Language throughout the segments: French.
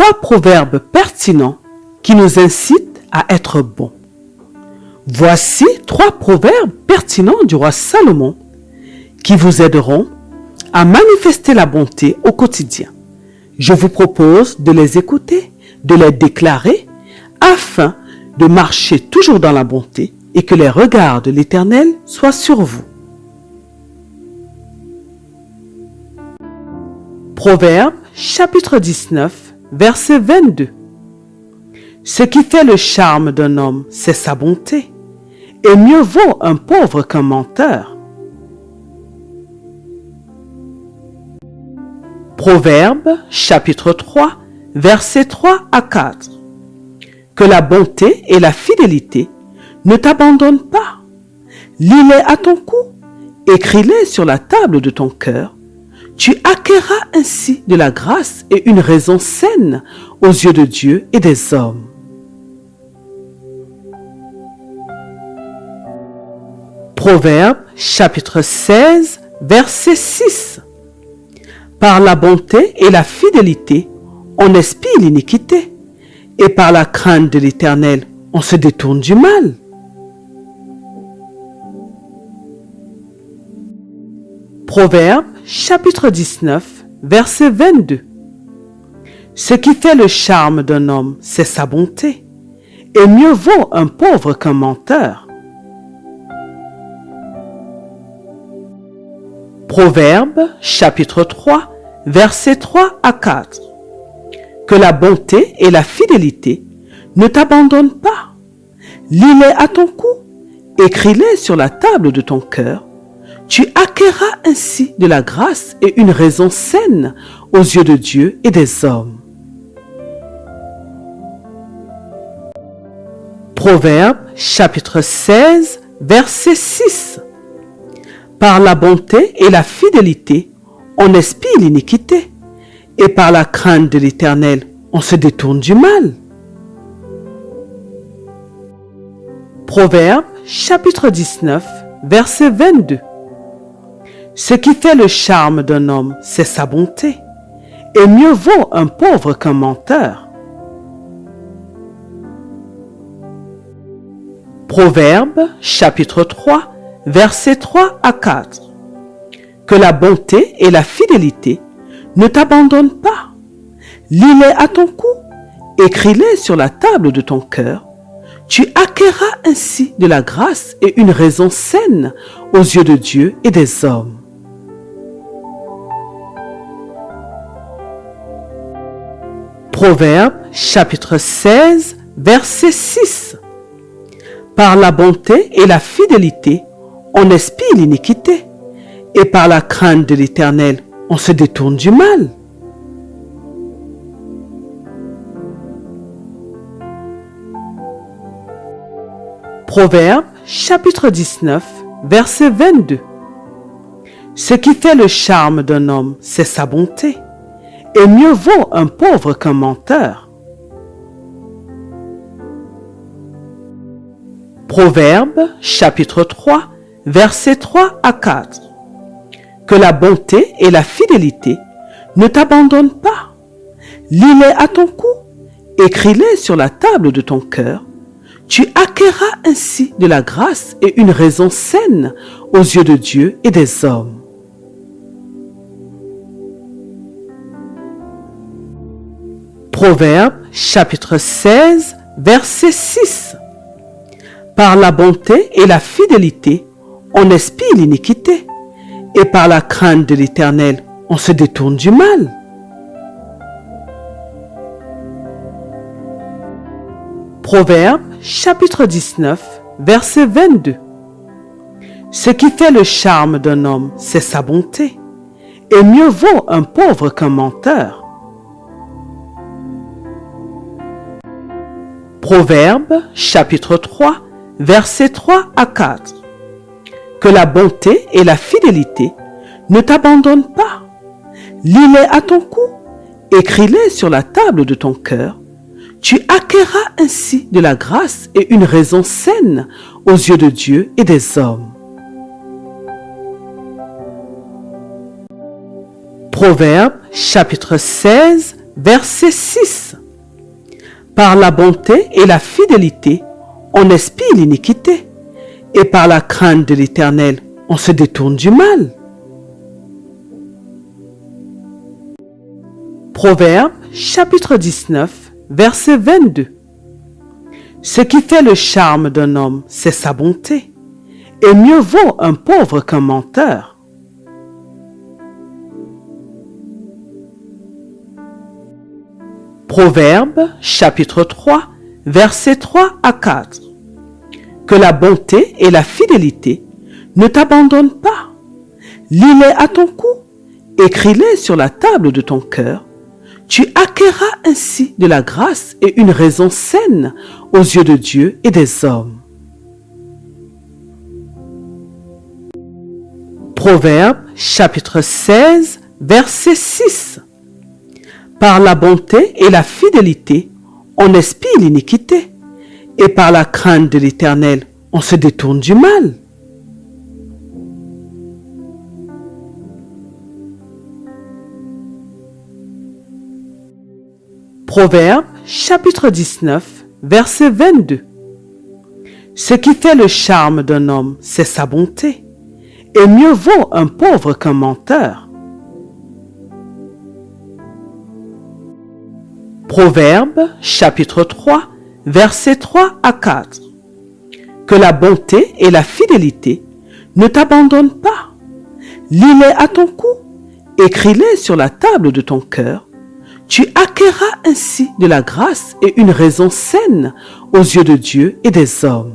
3 proverbes pertinents qui nous incitent à être bons. Voici 3 proverbes pertinents du roi Salomon qui vous aideront à manifester la bonté au quotidien. Je vous propose de les écouter, de les déclarer, afin de marcher toujours dans la bonté et que les regards de l'Éternel soient sur vous. Proverbe chapitre 19, verset 22. Ce qui fait le charme d'un homme, c'est sa bonté, et mieux vaut un pauvre qu'un menteur. Proverbe chapitre 3, versets 3 à 4. Que la bonté et la fidélité ne t'abandonnent pas. Lis-les à ton cou, écris-les sur la table de ton cœur. Tu acquerras ainsi de la grâce et une raison saine aux yeux de Dieu et des hommes. Proverbe chapitre 16, verset 6. Par la bonté et la fidélité, on expie l'iniquité, et par la crainte de l'Éternel, on se détourne du mal. Proverbe chapitre 19, verset 22. Ce qui fait le charme d'un homme, c'est sa bonté, et mieux vaut un pauvre qu'un menteur. Proverbe chapitre 3, versets 3 à 4. Que la bonté et la fidélité ne t'abandonnent pas. Lis-les à ton cou, écris-les sur la table de ton cœur. Tu acquerras ainsi de la grâce et une raison saine aux yeux de Dieu et des hommes. Proverbe chapitre 16, verset 6. Par la bonté et la fidélité, on expie l'iniquité, et par la crainte de l'Éternel, on se détourne du mal. Proverbe chapitre 19, verset 22. Ce qui fait le charme d'un homme, c'est sa bonté, et mieux vaut un pauvre qu'un menteur. Proverbe chapitre 3, versets 3 à 4. Que la bonté et la fidélité ne t'abandonnent pas. Lis-les à ton cou, écris-les sur la table de ton cœur. Tu acquerras ainsi de la grâce et une raison saine aux yeux de Dieu et des hommes. Proverbe chapitre 16, verset 6. Par la bonté et la fidélité, on expie l'iniquité, et par la crainte de l'Éternel, on se détourne du mal. Proverbe chapitre 19, verset 22. Ce qui fait le charme d'un homme, c'est sa bonté, et mieux vaut un pauvre qu'un menteur. Proverbe chapitre 3, versets 3 à 4. Que la bonté et la fidélité ne t'abandonnent pas. Lis-les à ton cou, écris-les sur la table de ton cœur. Tu acquerras ainsi de la grâce et une raison saine aux yeux de Dieu et des hommes. Proverbe chapitre 16, verset 6. Par la bonté et la fidélité, on expie l'iniquité, et par la crainte de l'Éternel, on se détourne du mal. Proverbe chapitre 19, verset 22. Ce qui fait le charme d'un homme, c'est sa bonté, et mieux vaut un pauvre qu'un menteur. Proverbe chapitre 3, versets 3 à 4. Que la bonté et la fidélité ne t'abandonnent pas. Lis-les à ton cou, écris-les sur la table de ton cœur. Tu acquerras ainsi de la grâce et une raison saine aux yeux de Dieu et des hommes. Proverbe chapitre 16, verset 6. Par la bonté et la fidélité, on expie l'iniquité, et par la crainte de l'Éternel, on se détourne du mal. Proverbe, chapitre 19, verset 22. Ce qui fait le charme d'un homme, c'est sa bonté, et mieux vaut un pauvre qu'un menteur. Proverbe, chapitre 3, versets 3 à 4. Que la bonté et la fidélité ne t'abandonnent pas. Lis-les à ton cou, écris-les sur la table de ton cœur. Tu acquerras ainsi de la grâce et une raison saine aux yeux de Dieu et des hommes. Proverbe, chapitre 16, verset 6. Par la bonté et la fidélité, on expie l'iniquité, et par la crainte de l'Éternel, on se détourne du mal. Proverbe, chapitre 19, verset 22. Ce qui fait le charme d'un homme, c'est sa bonté, et mieux vaut un pauvre qu'un menteur. Proverbe, chapitre 3, versets 3 à 4. Que la bonté et la fidélité ne t'abandonnent pas. Lis-les à ton cou, écris-les sur la table de ton cœur. Tu acquerras ainsi de la grâce et une raison saine aux yeux de Dieu et des hommes.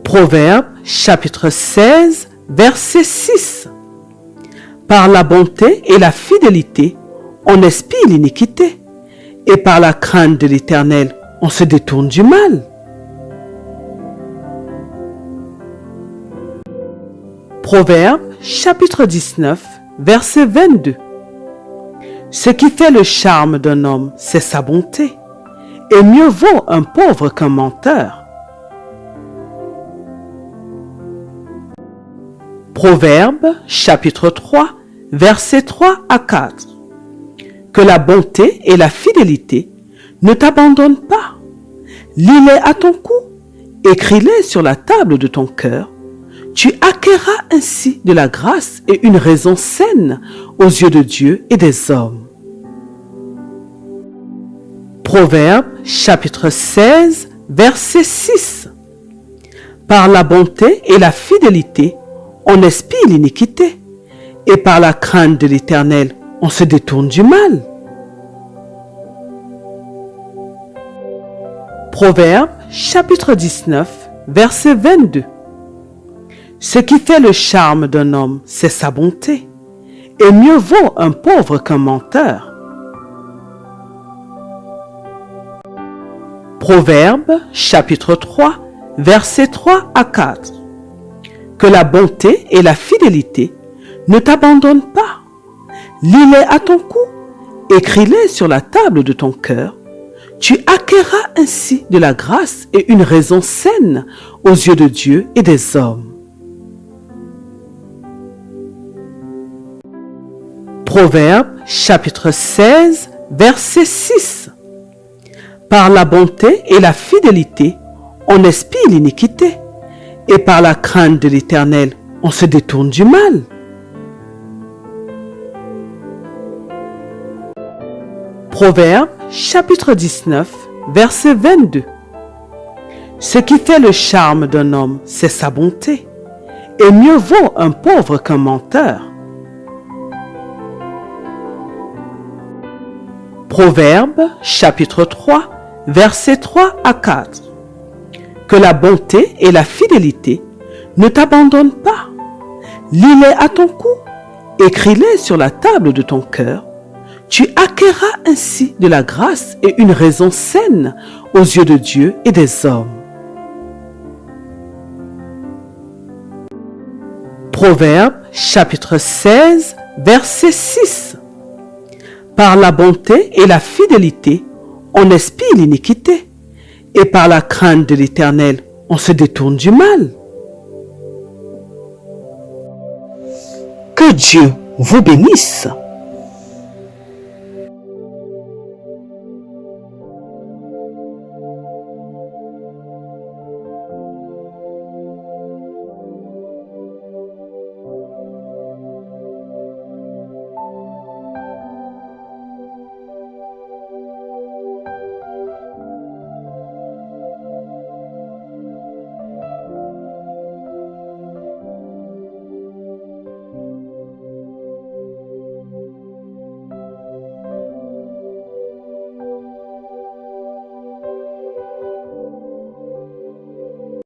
Proverbe, chapitre 16, verset 6. Par la bonté et la fidélité, on expie l'iniquité, et par la crainte de l'Éternel, on se détourne du mal. Proverbe, chapitre 19, verset 22. Ce qui fait le charme d'un homme, c'est sa bonté, et mieux vaut un pauvre qu'un menteur. Proverbe, chapitre 3, versets 3 à 4. Que la bonté et la fidélité ne t'abandonnent pas. Lis-les à ton cou, écris-les sur la table de ton cœur. Tu acquerras ainsi de la grâce et une raison saine aux yeux de Dieu et des hommes. Proverbe, chapitre 16, verset 6. Par la bonté et la fidélité, on expie l'iniquité, et par la crainte de l'Éternel, on se détourne du mal. Proverbe, chapitre 19, verset 22. Ce qui fait le charme d'un homme, c'est sa bonté, et mieux vaut un pauvre qu'un menteur. Proverbe, chapitre 3, versets 3 à 4. Que la bonté et la fidélité ne t'abandonnent pas. Lis-les à ton cou, écris-les sur la table de ton cœur. Tu acquerras ainsi de la grâce et une raison saine aux yeux de Dieu et des hommes. Proverbe, chapitre 16, verset 6. Par la bonté et la fidélité, on expie l'iniquité, et par la crainte de l'Éternel, on se détourne du mal. Proverbe, chapitre 19, verset 22. Ce qui fait le charme d'un homme, c'est sa bonté, et mieux vaut un pauvre qu'un menteur. Proverbe, chapitre 3, versets 3 à 4. Que la bonté et la fidélité ne t'abandonnent pas. Lis-les à ton cou, écris-les sur la table de ton cœur. Tu acquerras ainsi de la grâce et une raison saine aux yeux de Dieu et des hommes. Proverbe, chapitre 16, verset 6. Par la bonté et la fidélité, on expie l'iniquité, et par la crainte de l'Éternel, on se détourne du mal. Dieu vous bénisse.